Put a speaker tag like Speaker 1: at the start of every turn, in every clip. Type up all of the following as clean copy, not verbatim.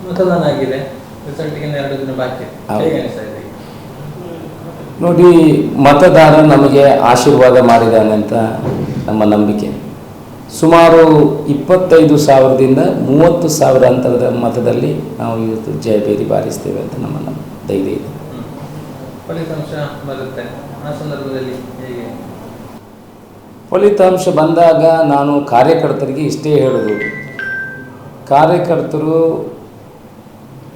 Speaker 1: ಮತದಾನ ಆಗಿದೆ, ರಿಸಲ್ಟ್ಗೆ 2 ದಿನ ಬಾಕಿ. ಹೇಗೆ ಅನಿಸ್ತಾ ಇದೆ?
Speaker 2: ನೋಡಿ, ಮತದಾರ ನಮಗೆ ಆಶೀರ್ವಾದ ಮಾಡಿದ್ದಾನೆ ಅಂತ ನಮ್ಮ ನಂಬಿಕೆ. ಸುಮಾರು 25,000ದಿಂದ 30,000 ಅಂತರದ ಮತದಲ್ಲಿ ನಾವು ಇವತ್ತು ಜಯಬೇರಿ ಬಾರಿಸ್ತೇವೆ ಅಂತ ನಮ್ಮ ಧೈರ್ಯ ಇದೆ.
Speaker 1: ಫಲಿತಾಂಶ ಬರುತ್ತೆ ಆ ಸಂದರ್ಭದಲ್ಲಿ ಹೇಗೆ?
Speaker 2: ಫಲಿತಾಂಶ ಬಂದಾಗ ನಾನು ಕಾರ್ಯಕರ್ತರಿಗೆ ಇಷ್ಟೇ ಹೇಳೋದು, ಕಾರ್ಯಕರ್ತರು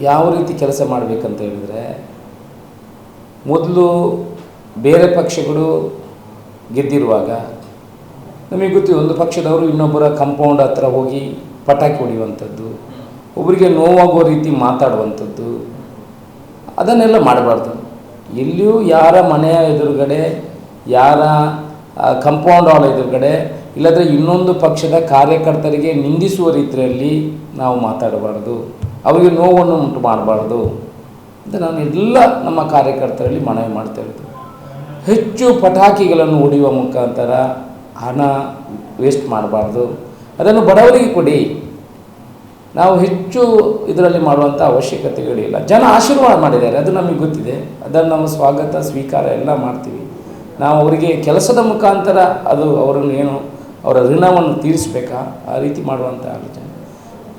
Speaker 2: ಯಾವ ರೀತಿ ಕೆಲಸ ಮಾಡಬೇಕಂತ ಹೇಳಿದರೆ, ಮೊದಲು ಬೇರೆ ಪಕ್ಷಗಳು ಗೆದ್ದಿರುವಾಗ ನಮಗೆ ಗೊತ್ತಿದೆ, ಒಂದು ಪಕ್ಷದವರು ಇನ್ನೊಬ್ಬರ ಕಂಪೌಂಡ್ ಹತ್ರ ಹೋಗಿ ಪಟಾಕಿ ಹೊಡೆಯುವಂಥದ್ದು, ಒಬ್ಬರಿಗೆ ನೋವಾಗುವ ರೀತಿ ಮಾತಾಡುವಂಥದ್ದು, ಅದನ್ನೆಲ್ಲ ಮಾಡಬಾರ್ದು. ಎಲ್ಲಿಯೂ ಯಾರ ಮನೆಯ ಎದುರುಗಡೆ, ಯಾರ ಕಂಪೌಂಡ್ ಹಾಲ್ ಎದುರುಗಡೆ, ಇಲ್ಲದ್ರೆ ಇನ್ನೊಂದು ಪಕ್ಷದ ಕಾರ್ಯಕರ್ತರಿಗೆ ನಿಂದಿಸುವ ರೀತಿಯಲ್ಲಿ ನಾವು ಮಾತಾಡಬಾರ್ದು, ಅವರಿಗೆ ನೋವನ್ನು ಉಂಟು ಮಾಡಬಾರ್ದು ಅಂತ ನಾನು ಎಲ್ಲ ನಮ್ಮ ಕಾರ್ಯಕರ್ತರಲ್ಲಿ ಮನವಿ ಮಾಡ್ತಾ ಇರೋದು. ಹೆಚ್ಚು ಪಟಾಕಿಗಳನ್ನು ಹೊಡೆಯುವ ಮುಖಾಂತರ ಹಣ ವೇಸ್ಟ್ ಮಾಡಬಾರ್ದು, ಅದನ್ನು ಬಡವರಿಗೆ ಕೊಡಿ. ನಾವು ಹೆಚ್ಚು ಇದರಲ್ಲಿ ಮಾಡುವಂಥ ಅವಶ್ಯಕತೆಗಳಿಲ್ಲ. ಜನ ಆಶೀರ್ವಾದ ಮಾಡಿದ್ದಾರೆ, ಅದು ನಮಗೆ ಗೊತ್ತಿದೆ, ಅದನ್ನು ನಾವು ಸ್ವಾಗತ ಸ್ವೀಕಾರ ಎಲ್ಲ ಮಾಡ್ತೀವಿ. ನಾವು ಅವರಿಗೆ ಕೆಲಸದ ಮುಖಾಂತರ ಅದು ಅವರನ್ನು ಏನು ಅವರ ಋಣವನ್ನು ತೀರಿಸಬೇಕಾ ಆ ರೀತಿ ಮಾಡುವಂಥ ಆಲೋಚನೆ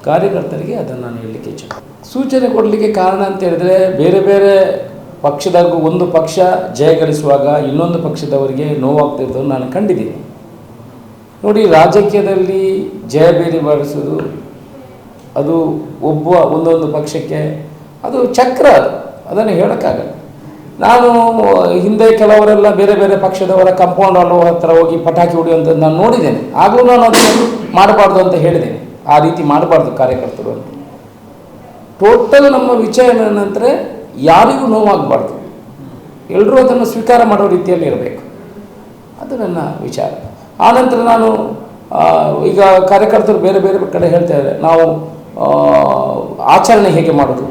Speaker 2: ಕಾರ್ಯಕರ್ತರಿಗೆ ಅದನ್ನು ನಾನು ಹೇಳಲಿಕ್ಕೆ ಇಚ್ಛೆ. ಸೂಚನೆ ಕೊಡಲಿಕ್ಕೆ ಕಾರಣ ಅಂತ ಹೇಳಿದರೆ, ಬೇರೆ ಬೇರೆ ಪಕ್ಷದಾಗೂ ಒಂದು ಪಕ್ಷ ಜಯಗಳಿಸುವಾಗ ಇನ್ನೊಂದು ಪಕ್ಷದವರಿಗೆ ನೋವಾಗ್ತಿರೋದನ್ನು ನಾನು ಕಂಡಿದ್ದೀನಿ. ನೋಡಿ, ರಾಜಕೀಯದಲ್ಲಿ ಜಯಬೇರಿ ಬಾರಿಸೋದು ಅದು ಒಂದೊಂದು ಪಕ್ಷಕ್ಕೆ ಅದು ಚಕ್ರ, ಅದನ್ನು ಹೇಳೋಕ್ಕಾಗಲ್ಲ. ನಾನು ಹಿಂದೆ ಕೆಲವರೆಲ್ಲ ಬೇರೆ ಬೇರೆ ಪಕ್ಷದವರ ಕಂಪೌಂಡ್ ಹಾಲ್ ಹತ್ರ ಹೋಗಿ ಪಟಾಕಿ ಹೊಡೆಯುವಂಥದ್ದು ನಾನು ನೋಡಿದ್ದೇನೆ. ಆಗಲೂ ನಾನು ಅದನ್ನು ಮಾಡಬಾರ್ದು ಅಂತ ಹೇಳಿದ್ದೇನೆ, ಆ ರೀತಿ ಮಾಡಬಾರ್ದು ಕಾರ್ಯಕರ್ತರು ಅಂತ. ಟೋಟಲ್ ನಮ್ಮ ವಿಷಯ ಏನಂದರೆ ಯಾರಿಗೂ ನೋವಾಗಬಾರ್ದು, ಎಲ್ಲರೂ ಅದನ್ನು ಸ್ವೀಕಾರ ಮಾಡೋ ರೀತಿಯಲ್ಲಿ ಇರಬೇಕು, ಅದು ನನ್ನ ವಿಚಾರ. ಆನಂತರ ನಾನು ಈಗ ಕಾರ್ಯಕರ್ತರು ಬೇರೆ ಬೇರೆ ಕಡೆ ಹೇಳ್ತಾ ಇದ್ದಾರೆ, ನಾವು ಆಚರಣೆ ಹೇಗೆ ಮಾಡೋದು,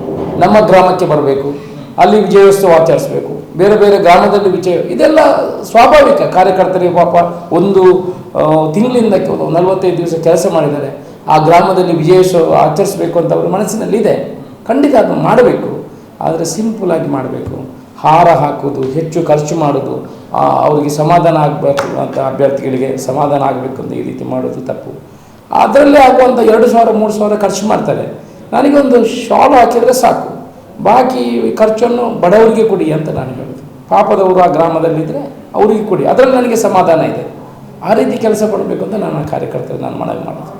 Speaker 2: ನಮ್ಮ ಗ್ರಾಮಕ್ಕೆ ಬರಬೇಕು, ಅಲ್ಲಿ ವಿಜಯೋತ್ಸವ ಆಚರಿಸಬೇಕು, ಬೇರೆ ಬೇರೆ ಗ್ರಾಮದಲ್ಲಿ ಇದೆಲ್ಲ ಸ್ವಾಭಾವಿಕ. ಕಾರ್ಯಕರ್ತರಿಗೆ ಪಾಪ ಒಂದು ತಿಂಗಳಿಂದ 45 ದಿವಸ ಕೆಲಸ ಮಾಡಿದ್ದಾರೆ, ಆ ಗ್ರಾಮದಲ್ಲಿ ವಿಜಯೋತ್ಸವ ಆಚರಿಸಬೇಕು ಅಂತ ಅವ್ರ ಮನಸ್ಸಿನಲ್ಲಿದೆ. ಖಂಡಿತ ಅದನ್ನು ಮಾಡಬೇಕು, ಆದರೆ ಸಿಂಪಲಾಗಿ ಮಾಡಬೇಕು. ಹಾರ ಹಾಕೋದು, ಹೆಚ್ಚು ಖರ್ಚು ಮಾಡೋದು, ಅವರಿಗೆ ಸಮಾಧಾನ ಆಗಬೇಕು ಅಂತ ಅಭ್ಯರ್ಥಿಗಳಿಗೆ ಸಮಾಧಾನ ಆಗಬೇಕು ಅಂತ ಈ ರೀತಿ ಮಾಡೋದು ತಪ್ಪು. ಅದರಲ್ಲೇ ಆಗುವಂಥ 2,000-3,000 ಖರ್ಚು ಮಾಡ್ತಾರೆ. ನನಗೊಂದು ಶಾಲು ಹಾಕಿದರೆ ಸಾಕು, ಬಾಕಿ ಖರ್ಚನ್ನು ಬಡವರಿಗೆ ಕೊಡಿ ಅಂತ ನಾನು ಹೇಳೋದು. ಪಾಪದವರು ಆ ಗ್ರಾಮದಲ್ಲಿದ್ದರೆ ಅವರಿಗೆ ಕೊಡಿ, ಅದರಲ್ಲಿ ನನಗೆ ಸಮಾಧಾನ ಇದೆ. ಆ ರೀತಿ ಕೆಲಸ ಕೊಡಬೇಕು ಅಂತ ನನ್ನ ಕಾರ್ಯಕರ್ತರು ನಾನು ಮನವಿ ಮಾಡೋದು.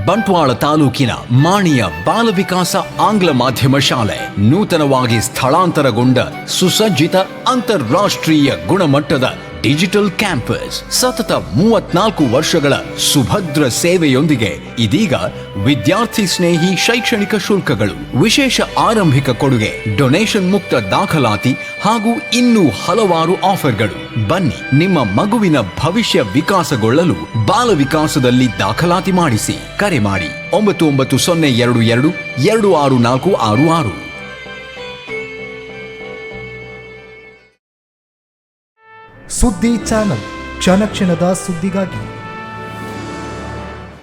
Speaker 3: ಬಂಟ್ವಾಳ ತಾಲೂಕಿನ ಮಾಣಿಯ ಬಾಲ ವಿಕಾಸ ಆಂಗ್ಲ ಮಾಧ್ಯಮ ಶಾಲೆ ನೂತನವಾಗಿ ಸ್ಥಳಾಂತರಗೊಂಡ ಸುಸಜ್ಜಿತ ಅಂತಾರಾಷ್ಟ್ರೀಯ ಗುಣಮಟ್ಟದ ಡಿಜಿಟಲ್ ಕ್ಯಾಂಪಸ್. ಸತತ 34 ವರ್ಷಗಳ ಸುಭದ್ರ ಸೇವೆಯೊಂದಿಗೆ ಇದೀಗ ವಿದ್ಯಾರ್ಥಿ ಸ್ನೇಹಿ ಶೈಕ್ಷಣಿಕ ಶುಲ್ಕಗಳು, ವಿಶೇಷ ಆರಂಭಿಕ ಕೊಡುಗೆ, ಡೊನೇಷನ್ ಮುಕ್ತ ದಾಖಲಾತಿ ಹಾಗೂ ಇನ್ನೂ ಹಲವಾರು ಆಫರ್ಗಳು. ಬನ್ನಿ, ನಿಮ್ಮ ಮಗುವಿನ ಭವಿಷ್ಯ ವಿಕಾಸಗೊಳ್ಳಲು ಬಾಲ ವಿಕಾಸದಲ್ಲಿ ದಾಖಲಾತಿ ಮಾಡಿಸಿ. ಕರೆ ಮಾಡಿ 990222 26466.
Speaker 4: ಸುದ್ದಿ ಚಾನಲ್, ಕ್ಷಣ ಕ್ಷಣದ ಸುದ್ದಿಗಾಗಿ.